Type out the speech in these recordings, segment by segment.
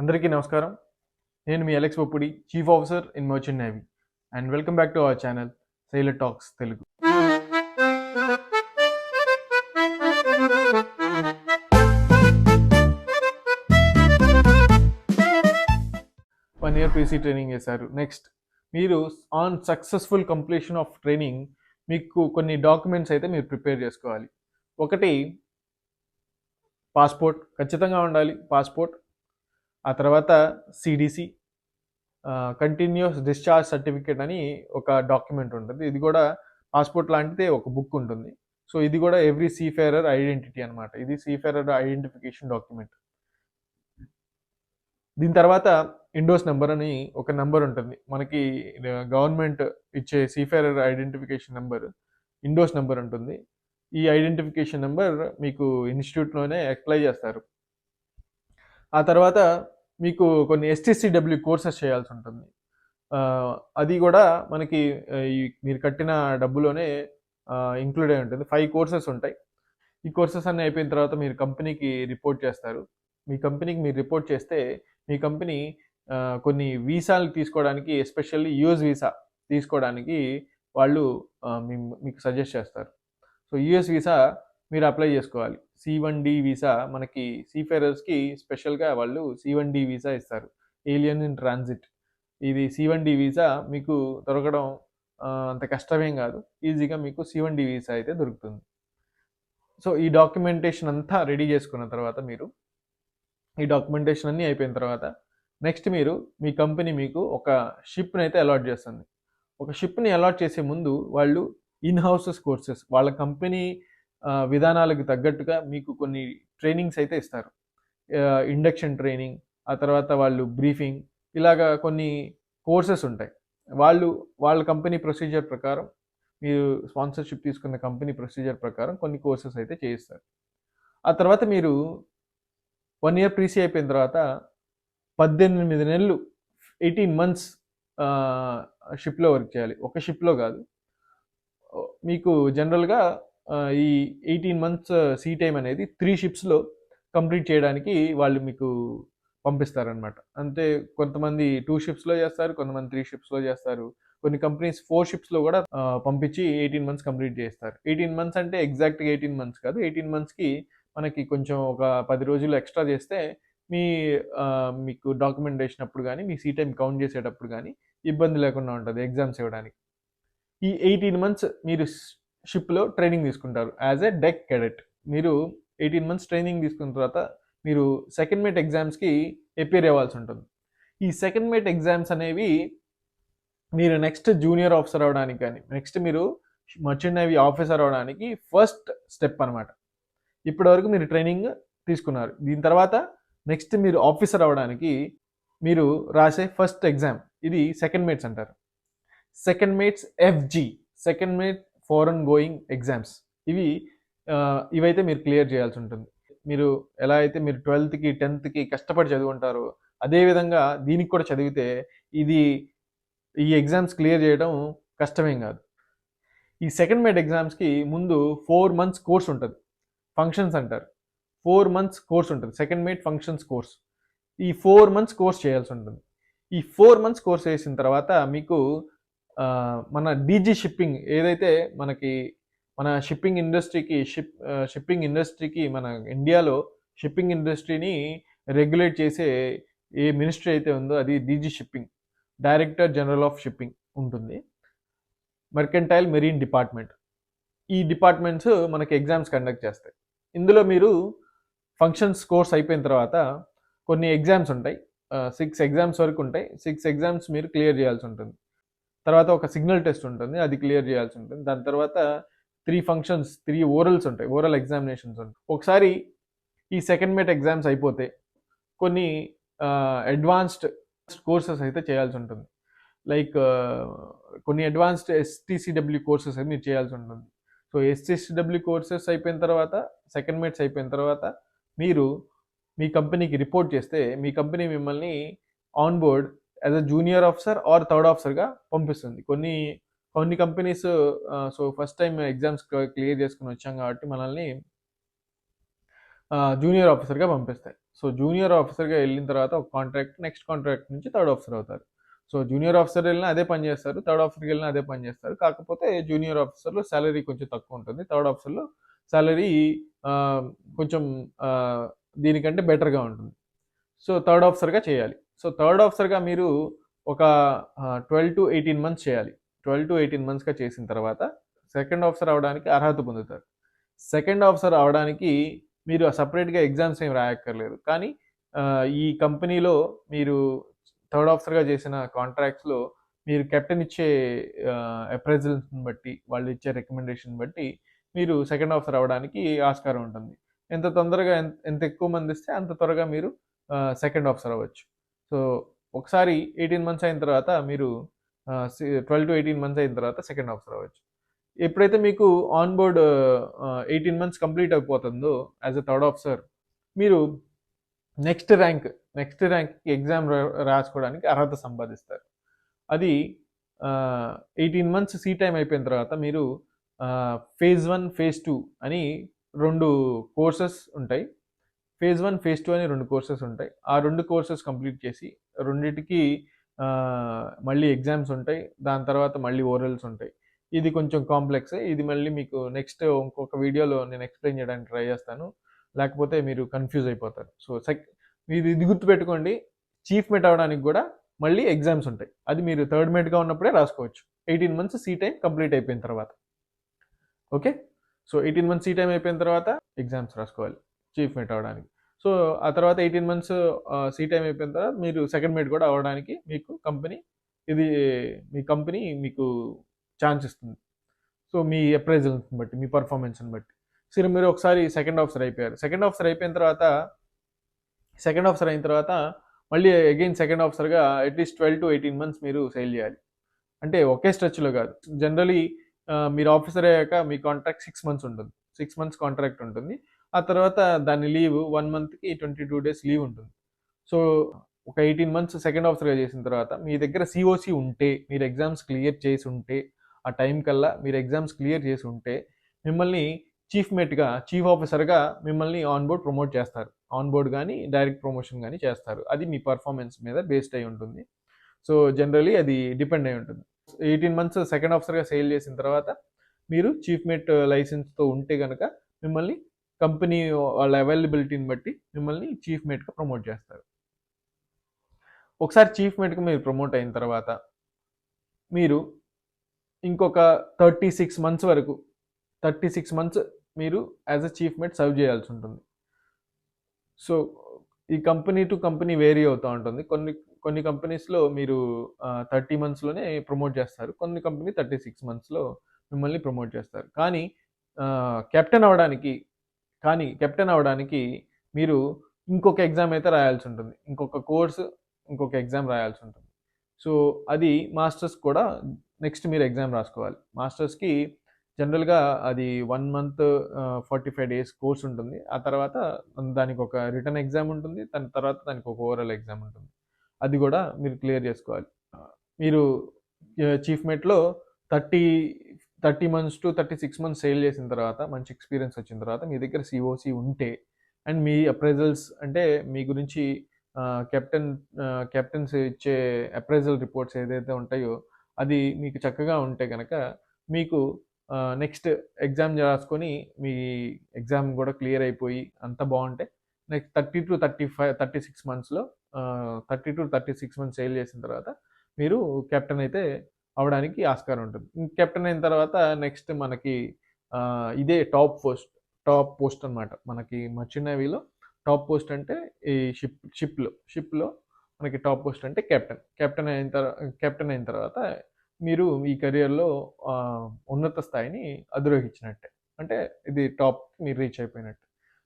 అందరికీ నమస్కారం. నేను మీ Alex Poppudi, chief officer in merchant navy. And welcome back to our channel sailor talks Telugu. 1 year PC training చేశారు. Next మీరు on successful completion of training మీకు కొన్ని డాక్యుమెంట్స్ అయితే మీరు ప్రిపేర్ చేసుకోవాలి. ఒకటి, పాస్పోర్ట్ ఖచ్చితంగా ఉండాలి. పాస్పోర్ట్, ఆ తర్వాత సిడిసి, కంటిన్యూస్ డిశ్చార్జ్ సర్టిఫికేట్ అని ఒక డాక్యుమెంట్ ఉంటుంది. ఇది కూడా పాస్పోర్ట్ లాంటిదే ఒక బుక్ ఉంటుంది. సో ఇది కూడా ఎవ్రీ సీఫేరర్ ఐడెంటిటీ అనమాట. ఇది సీఫేరర్ ఐడెంటిఫికేషన్ డాక్యుమెంట్. దీని తర్వాత ఇండోస్ నెంబర్ అని ఒక నెంబర్ ఉంటుంది. మనకి గవర్నమెంట్ ఇచ్చే సీఫేరర్ ఐడెంటిఫికేషన్ నెంబర్ ఇండోస్ నెంబర్ ఉంటుంది. ఈ ఐడెంటిఫికేషన్ నెంబర్ మీకు ఇన్స్టిట్యూట్లోనే అప్లై చేస్తారు. ఆ తర్వాత మీకు కొన్ని ఎస్టీసీడబ్ల్యూ కోర్సెస్ చేయాల్సి ఉంటుంది. అది కూడా మనకి మీరు కట్టిన డబ్బులోనే ఇంక్లూడ్ అయి ఉంటుంది. 5 కోర్సెస్ ఉంటాయి. ఈ కోర్సెస్ అన్నీ అయిపోయిన తర్వాత మీరు కంపెనీకి రిపోర్ట్ చేస్తారు. మీ కంపెనీకి మీరు రిపోర్ట్ చేస్తే మీ కంపెనీ కొన్ని వీసాలు తీసుకోవడానికి, ఎస్పెషల్లీ యూఎస్ వీసా తీసుకోవడానికి వాళ్ళు మీకు సజెస్ట్ చేస్తారు. సో యూఎస్ వీసా మీరు అప్లై చేసుకోవాలి. C1D వీసా మనకి సీఫేరర్స్కి స్పెషల్గా వాళ్ళు C1D వీసా ఇస్తారు, ఏలియన్ ఇన్ ట్రాన్సిట్. ఇది C1D వీసా మీకు దొరకడం అంత కష్టమేం కాదు. ఈజీగా మీకు C1D వీసా అయితే దొరుకుతుంది. సో ఈ డాక్యుమెంటేషన్ అంతా రెడీ చేసుకున్న తర్వాత ఈ డాక్యుమెంటేషన్ అన్నీ అయిపోయిన తర్వాత నెక్స్ట్ మీ కంపెనీ మీకు ఒక షిప్ని అయితే అలాట్ చేస్తుంది. ఒక షిప్ని అలాట్ చేసే ముందు వాళ్ళు ఇన్ హౌసెస్ కోర్సెస్, వాళ్ళ కంపెనీ విధానాలకు తగ్గట్టుగా మీకు కొన్ని ట్రైనింగ్స్ అయితే ఇస్తారు. ఇండక్షన్ ట్రైనింగ్, ఆ తర్వాత వాళ్ళు బ్రీఫింగ్, ఇలాగా కొన్ని కోర్సెస్ ఉంటాయి. వాళ్ళ కంపెనీ ప్రొసీజర్ ప్రకారం, మీరు స్పాన్సర్షిప్ తీసుకున్న కంపెనీ ప్రొసీజర్ ప్రకారం కొన్ని కోర్సెస్ అయితే చేయిస్తారు. ఆ తర్వాత మీరు 1 year ప్రీసీ అయిపోయిన తర్వాత 18 నెలలు 18 months షిప్లో వర్క్ చేయాలి. ఒక షిప్లో కాదు, మీకు జనరల్గా ఈ 18 months సీ టైం అనేది 3 షిప్స్లో కంప్లీట్ చేయడానికి వాళ్ళు మీకు పంపిస్తారనమాట. అంటే కొంతమంది 2 షిప్స్లో చేస్తారు, కొంతమంది 3 షిప్స్లో చేస్తారు. కొన్ని కంపెనీస్ 4 షిప్స్లో కూడా పంపించి 18 months కంప్లీట్ చేస్తారు. 18 months అంటే ఎగ్జాక్ట్గా 18 months కాదు. 18 monthsకి మనకి కొంచెం ఒక 10 రోజులు ఎక్స్ట్రా చేస్తే మీకు డాక్యుమెంటేషన్ అప్పుడు కానీ, మీ సీ టైం కౌంట్ చేసేటప్పుడు కానీ ఇబ్బంది లేకుండా ఉంటుంది ఎగ్జామ్స్ ఇవ్వడానికి. ఈ 18 months మీరు షిప్లో ట్రైనింగ్ తీసుకుంటారు యాజ్ ఎ డెక్ కెడెట్. మీరు 18 months ట్రైనింగ్ తీసుకున్న తర్వాత మీరు సెకండ్ మేట్ ఎగ్జామ్స్కి అపేర్ అవ్వాల్సి ఉంటుంది. ఈ సెకండ్ మేట్ ఎగ్జామ్స్ అనేవి మీరు నెక్స్ట్ జూనియర్ ఆఫీసర్ అవ్వడానికి కానీ, నెక్స్ట్ మీరు మర్చెంట్ నేవీ ఆఫీసర్ అవ్వడానికి ఫస్ట్ స్టెప్ అనమాట. ఇప్పటివరకు మీరు ట్రైనింగ్ తీసుకున్నారు. దీని తర్వాత నెక్స్ట్ మీరు ఆఫీసర్ అవ్వడానికి మీరు రాసే ఫస్ట్ ఎగ్జామ్, ఇది సెకండ్ మేట్స్ అంటారు. Second mates FG, second mate foreign going exams. ఇవైతే మీరు క్లియర్ చేయాల్సి ఉంటుంది. మీరు ఎలా అయితే మీరు 12th-కి 10th-కి కష్టపడి చదువుకుంటారో అదేవిధంగా దీనికి కూడా చదివితే ఈ ఎగ్జామ్స్ క్లియర్ చేయడం కష్టమేం కాదు. ఈ సెకండ్ మేట్ ఎగ్జామ్స్కి ముందు 4 months కోర్స్ ఉంటుంది, ఫంక్షన్స్ అంటారు. 4 months కోర్స్ ఉంటుంది, సెకండ్ మేట్ ఫంక్షన్స్ కోర్స్. ఈ 4 months కోర్స్ చేయాల్సి ఉంటుంది. ఈ 4 months కోర్స్ చేసిన తర్వాత మీకు మన డీజీ షిప్పింగ్ ఏదైతే మన షిప్పింగ్ ఇండస్ట్రీకి మన ఇండియాలో షిప్పింగ్ ఇండస్ట్రీని రెగ్యులేట్ చేసే ఏ మినిస్ట్రీ అయితే ఉందో అది DG shipping, director general of shipping ఉంటుంది. మర్కెంటైల్ మెరీన్ డిపార్ట్మెంట్, ఈ డిపార్ట్మెంట్స్ మనకి ఎగ్జామ్స్ కండక్ట్ చేస్తాయి. ఇందులో మీరు ఫంక్షన్స్ కోర్స్ అయిపోయిన తర్వాత కొన్ని ఎగ్జామ్స్ ఉంటాయి. 6 exams వరకు ఉంటాయి. 6 exams మీరు క్లియర్ చేయాల్సి ఉంటుంది. తర్వాత ఒక సిగ్నల్ టెస్ట్ ఉంటుంది, అది క్లియర్ చేయాల్సి ఉంటుంది. దాని తర్వాత 3 functions, 3 orals ఉంటాయి, ఓరల్ ఎగ్జామినేషన్స్ ఉంటాయి. ఒకసారి ఈ సెకండ్ మేట్ ఎగ్జామ్స్ అయిపోతే కొన్ని అడ్వాన్స్డ్ కోర్సెస్ అయితే చేయాల్సి ఉంటుంది. లైక్ కొన్ని అడ్వాన్స్డ్ STCW కోర్సెస్ అయితే మీరు చేయాల్సి ఉంటుంది. సో STCW కోర్సెస్ అయిపోయిన తర్వాత, సెకండ్ మేట్స్ అయిపోయిన తర్వాత మీరు మీ కంపెనీకి రిపోర్ట్ చేస్తే మీ కంపెనీ మిమ్మల్ని on board as a junior officer or third ఆఫీసర్గా పంపిస్తుంది. కొన్ని companies so first time exams clear చేసుకుని వచ్చాం కాబట్టి మనల్ని జూనియర్ ఆఫీసర్గా పంపిస్తాయి. సో జూనియర్ ఆఫీసర్గా వెళ్ళిన తర్వాత ఒక కాంట్రాక్ట్, నెక్స్ట్ కాంట్రాక్ట్ నుంచి థర్డ్ ఆఫీసర్ అవుతారు. సో జూనియర్ ఆఫీసర్ వెళ్ళినా అదే పని చేస్తారు, థర్డ్ ఆఫీసర్కి వెళ్ళినా అదే పని చేస్తారు. కాకపోతే జూనియర్ ఆఫీసర్లో సాలరీ కొంచెం తక్కువ ఉంటుంది, థర్డ్ ఆఫీసర్లో సాలరీ కొంచెం దీనికంటే బెటర్గా ఉంటుంది. సో థర్డ్ ఆఫీసర్గా చేయాలి. సో థర్డ్ ఆఫీసర్గా మీరు ఒక 12 to 18 మంత్స్ చేయాలి. 12 to 18 మంత్స్గా చేసిన తర్వాత సెకండ్ ఆఫీసర్ అవడానికి అర్హత పొందుతారు. సెకండ్ ఆఫీసర్ అవడానికి మీరు సపరేట్గా ఎగ్జామ్స్ ఏమి రాయక్కర్లేదు. కానీ ఈ కంపెనీలో మీరు థర్డ్ ఆఫీసర్గా చేసిన కాంట్రాక్ట్స్లో మీరు కెప్టెన్ ఇచ్చే అప్రైజల్స్ని బట్టి, వాళ్ళు ఇచ్చే రికమెండేషన్ బట్టి మీరు సెకండ్ ఆఫీసర్ అవ్వడానికి ఆస్కారం ఉంటుంది. ఎంత తొందరగా ఎంత ఎక్కువ మంది ఇస్తే అంత త్వరగా మీరు సెకండ్ ఆఫీసర్ అవ్వచ్చు. సో ఒకసారి 18 మంత్స్ అయిన తర్వాత మీరు 12 to 18 మంత్స్ అయిన తర్వాత సెకండ్ ఆఫీసర్ అవ్వచ్చు. ఎప్పుడైతే మీకు ఆన్ బోర్డ్ 18 మంత్స్ కంప్లీట్ అయిపోతుందో యాజ్ ఎ థర్డ్ ఆఫీసర్, మీరు నెక్స్ట్ ర్యాంక్కి ఎగ్జామ్ రాసుకోవడానికి అర్హత సంపాదిస్తారు. అది 18 మంత్స్ సీ టైం అయిపోయిన తర్వాత మీరు phase 1, phase 2 అని 2 కోర్సెస్ ఉంటాయి. phase 1, phase 2 అని 2 కోర్సెస్ ఉంటాయి. ఆ 2 కోర్సెస్ కంప్లీట్ చేసి రెండిటికి మళ్ళీ ఎగ్జామ్స్ ఉంటాయి. దాని తర్వాత మళ్ళీ ఓరల్స్ ఉంటాయి. ఇది కొంచెం కాంప్లెక్స్. ఇది మళ్ళీ మీకు నెక్స్ట్ ఇంకొక వీడియోలో నేను ఎక్స్ప్లెయిన్ చేయడానికి ట్రై చేస్తాను, లేకపోతే మీరు కన్ఫ్యూజ్ అయిపోతారు. సో మీరు ఇది గుర్తుపెట్టుకోండి, చీఫ్ మేట్ అవ్వడానికి కూడా మళ్ళీ ఎగ్జామ్స్ ఉంటాయి. అది మీరు థర్డ్ మేట్గా ఉన్నప్పుడే రాసుకోవచ్చు, 18 మంత్స్ సీ టైం కంప్లీట్ అయిపోయిన తర్వాత. Okay, so 18 months sea time అయిపోయిన తర్వాత ఎగ్జామ్స్ రాసుకోవాలి చీఫ్ మేట్ అవ్వడానికి. సో ఆ తర్వాత 18 మంత్స్ సీ టైం అయిపోయిన తర్వాత మీరు సెకండ్ మేట్ కూడా అవ్వడానికి మీకు కంపెనీ మీకు ఛాన్స్ ఇస్తుంది. సో మీ అప్రైజల్ని బట్టి, మీ పర్ఫార్మెన్స్ని బట్టి. సరే, మీరు ఒకసారి సెకండ్ ఆఫీసర్ అయిపోయారు. సెకండ్ ఆఫీసర్ అయిన తర్వాత మళ్ళీ అగైన్ సెకండ్ ఆఫీసర్గా అట్లీస్ట్ 12 to 18 మంత్స్ మీరు సేల్ చేయాలి. అంటే ఒకే స్ట్రెచ్లో కాదు. జనరలీ మీరు ఆఫీసర్ అయ్యాక మీ కాంట్రాక్ట్ 6 మంత్స్ ఉంటుంది. 6 మంత్స్ కాంట్రాక్ట్ ఉంటుంది. ఆ తర్వాత దాని లీవ్ 1 మంత్కి 22 డేస్ లీవ్ ఉంటుంది. సో ఒక 18 మంత్స్ సెకండ్ ఆఫీసర్గా చేసిన తర్వాత మీ దగ్గర సిఓసి ఉంటే, మీరు ఎగ్జామ్స్ క్లియర్ చేసి ఉంటే, ఆ టైం కల్లా మీరు ఎగ్జామ్స్ క్లియర్ చేసి ఉంటే మిమ్మల్ని చీఫ్ ఆఫీసర్గా మిమ్మల్ని ఆన్ బోర్డ్ ప్రమోట్ చేస్తారు. ఆన్ బోర్డ్ కానీ డైరెక్ట్ ప్రమోషన్ కానీ చేస్తారు. అది మీ పర్ఫార్మెన్స్ మీద బేస్డ్ అయి ఉంటుంది. సో జనరలీ అది డిపెండ్ అయి ఉంటుంది. 18 మంత్స్ సెకండ్ ఆఫీసర్గా సేల్ చేసిన తర్వాత మీరు చీఫ్ మేట్ లైసెన్స్తో ఉంటే కనుక మిమ్మల్ని కంపెనీ వాళ్ళ అవైలబిలిటీని బట్టి మిమ్మల్ని చీఫ్ మేట్గా ప్రమోట్ చేస్తారు. ఒకసారి చీఫ్ మేట్గా మీరు ప్రమోట్ అయిన తర్వాత మీరు ఇంకొక 36 మంత్స్ మీరు as a chief mate serve చేయాల్సి ఉంటుంది. సో ఈ కంపెనీ టు కంపెనీ వేరీ అవుతూ ఉంటుంది. కొన్ని కంపెనీస్లో మీరు 30 మంత్స్లోనే ప్రమోట్ చేస్తారు, కొన్ని కంపెనీ 36 మంత్స్లో మిమ్మల్ని ప్రమోట్ చేస్తారు. కానీ కెప్టెన్ అవ్వడానికి మీరు ఇంకొక ఎగ్జామ్ అయితే రాయాల్సి ఉంటుంది, ఇంకొక ఎగ్జామ్ రాయాల్సి ఉంటుంది. సో అది మాస్టర్స్ కూడా నెక్స్ట్ మీరు ఎగ్జామ్ రాసుకోవాలి. మాస్టర్స్కి జనరల్గా అది 1 మంత్ 45 డేస్ కోర్స్ ఉంటుంది. ఆ తర్వాత దానికి ఒక రిటర్న్ ఎగ్జామ్ ఉంటుంది, దాని తర్వాత దానికి ఒక ఓవరాల్ ఎగ్జామ్ ఉంటుంది. అది కూడా మీరు క్లియర్ చేసుకోవాలి. మీరు చీఫ్ మేట్లో 30 మంత్స్ టు 36 మంత్స్ సేల్ చేసిన తర్వాత, మంచి ఎక్స్పీరియన్స్ వచ్చిన తర్వాత, మీ దగ్గర సిఓసి ఉంటే అండ్ మీ అప్రైజల్స్ అంటే మీ గురించి కెప్టెన్స్ ఇచ్చే అప్రైజల్ రిపోర్ట్స్ ఏదైతే ఉంటాయో అది మీకు చక్కగా ఉంటే కనుక మీకు నెక్స్ట్ ఎగ్జామ్ రాసుకొని మీ ఎగ్జామ్ కూడా క్లియర్ అయిపోయి అంతా బాగుంటే నెక్స్ట్ 36 మంత్స్లో 36 మంత్స్ సేల్ చేసిన తర్వాత మీరు కెప్టెన్ అయితే అవడానికి ఆస్కారం ఉంటుంది. కెప్టెన్ అయిన తర్వాత నెక్స్ట్ మనకి ఇదే టాప్ పోస్ట్ అనమాట. మనకి మర్చెంట్ నేవీలో టాప్ పోస్ట్ అంటే ఈ షిప్లో మనకి టాప్ పోస్ట్ అంటే కెప్టెన్ అయిన తర్వాత మీరు ఈ కెరియర్లో ఉన్నత స్థాయిని అధిరోహించినట్టే, అంటే ఇది టాప్ మీరు రీచ్ అయిపోయినట్టు.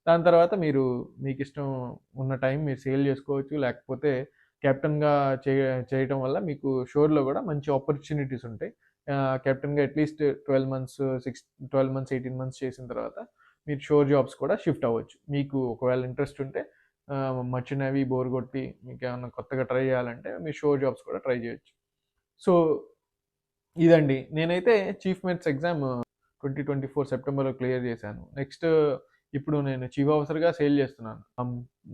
దాని తర్వాత మీకు ఇష్టం ఉన్న టైం మీరు సేల్ చేసుకోవచ్చు, లేకపోతే కెప్టెన్గా చేయటం వల్ల మీకు షోర్లో కూడా మంచి ఆపర్చునిటీస్ ఉంటాయి. కెప్టెన్గా అట్లీస్ట్ 12 మంత్స్ 18 మంత్స్ చేసిన తర్వాత మీరు షోర్ జాబ్స్ కూడా షిఫ్ట్ అవ్వచ్చు. మీకు ఒకవేళ ఇంట్రెస్ట్ ఉంటే మర్చెంట్ నేవీ బోర్ కొట్టి మీకు ఏమైనా కొత్తగా ట్రై చేయాలంటే మీరు షోర్ జాబ్స్ కూడా ట్రై చేయొచ్చు. సో ఇదండి, నేనైతే చీఫ్ మేట్స్ ఎగ్జామ్ 2024 సెప్టెంబర్లో క్లియర్ చేశాను. నెక్స్ట్ ఇప్పుడు నేను చీఫ్ ఆఫీసర్‌గా సేల్ చేస్తున్నాను.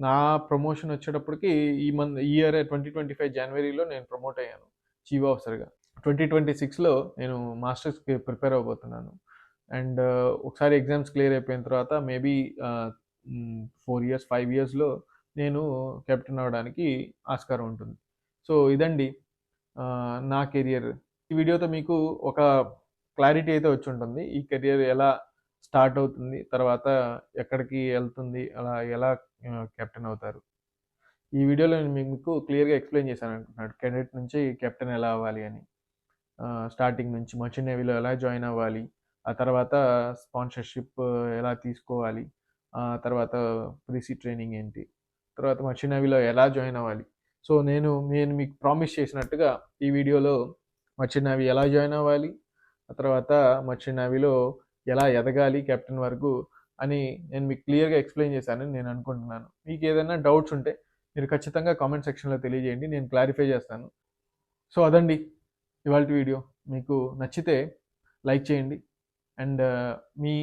నా ప్రమోషన్ వచ్చేటప్పటికి ఈ ఇయర్ 2025 జనవరిలో నేను ప్రమోట్ అయ్యాను చీఫ్ ఆఫీసర్‌గా. 2026లో నేను మాస్టర్స్‌కి ప్రిపేర్ అవ్వబోతున్నాను. అండ్ ఒకసారి ఎగ్జామ్స్ క్లియర్ అయిపోయిన తర్వాత మేబీ 4 ఇయర్స్, 5 ఇయర్స్‌లో నేను కెప్టెన్ అవ్వడానికి ఆస్కారం ఉంటుంది. సో, ఇదండి నా కెరియర్. ఈ వీడియోతో మీకు ఒక క్లారిటీ అయితే వచ్చుంటుంది. ఈ కెరియర్ ఎలా స్టార్ట్ అవుతుంది, తర్వాత ఎక్కడికి ఎళ్తుంది, అలా ఎలా కెప్టెన్ అవుతారు. ఈ వీడియోలో నేను మీకు క్లియర్‌గా ఎక్స్‌ప్లెయిన్ చేశాననుకుంటున్నాను. కేడెట్ నుంచి కెప్టెన్ ఎలా అవ్వాలి అని. స్టార్టింగ్ నుంచి మర్చెంట్ నేవీలో ఎలా జాయిన్ అవ్వాలి, ఆ తర్వాత స్పాన్సర్‌షిప్ ఎలా తీసుకోవాలి, ఆ తర్వాత ప్రీసీ ట్రైనింగ్ ఏంటి, తర్వాత మర్చెంట్ నేవీలో ఎలా జాయిన్ అవ్వాలి. సో, నేను మీకు ప్రామిస్ చేసినట్టుగా ఈ వీడియోలో మర్చెంట్ నేవీ ఎలా జాయిన్ అవ్వాలి, ఆ తర్వాత మర్చెంట్ నేవీలో ఎలా ఎదగాలి కెప్టెన్ వరకు అని నేను మీకు క్లియర్‌గా ఎక్స్‌ప్లెయిన్ చేశానని నేను అనుకుంటున్నాను. మీకు ఏదైనా డౌట్స్ ఉంటే మీరు ఖచ్చితంగా కామెంట్ సెక్షన్‌లో తెలియజేయండి. నేను క్లారిఫై చేస్తాను. సో, అదండి ఇవాల్టి వీడియో. మీకు నచ్చితే లైక్ చేయండి. అండ్ మీ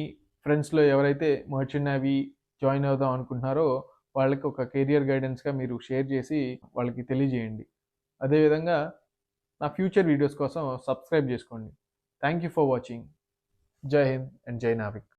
ఫ్రెండ్స్‌లో ఎవరైతే మర్చెంట్ నేవీ జాయిన్ అవుదాం అనుకుంటున్నారో వాళ్ళకి ఒక కెరియర్ గైడెన్స్‌గా మీరు షేర్ చేసి వాళ్ళకి తెలియజేయండి. అదేవిధంగా నా ఫ్యూచర్ వీడియోస్ కోసం సబ్స్క్రైబ్ చేసుకోండి. Thank you for watching. జై హింద్ అండ్ జై నావిక్.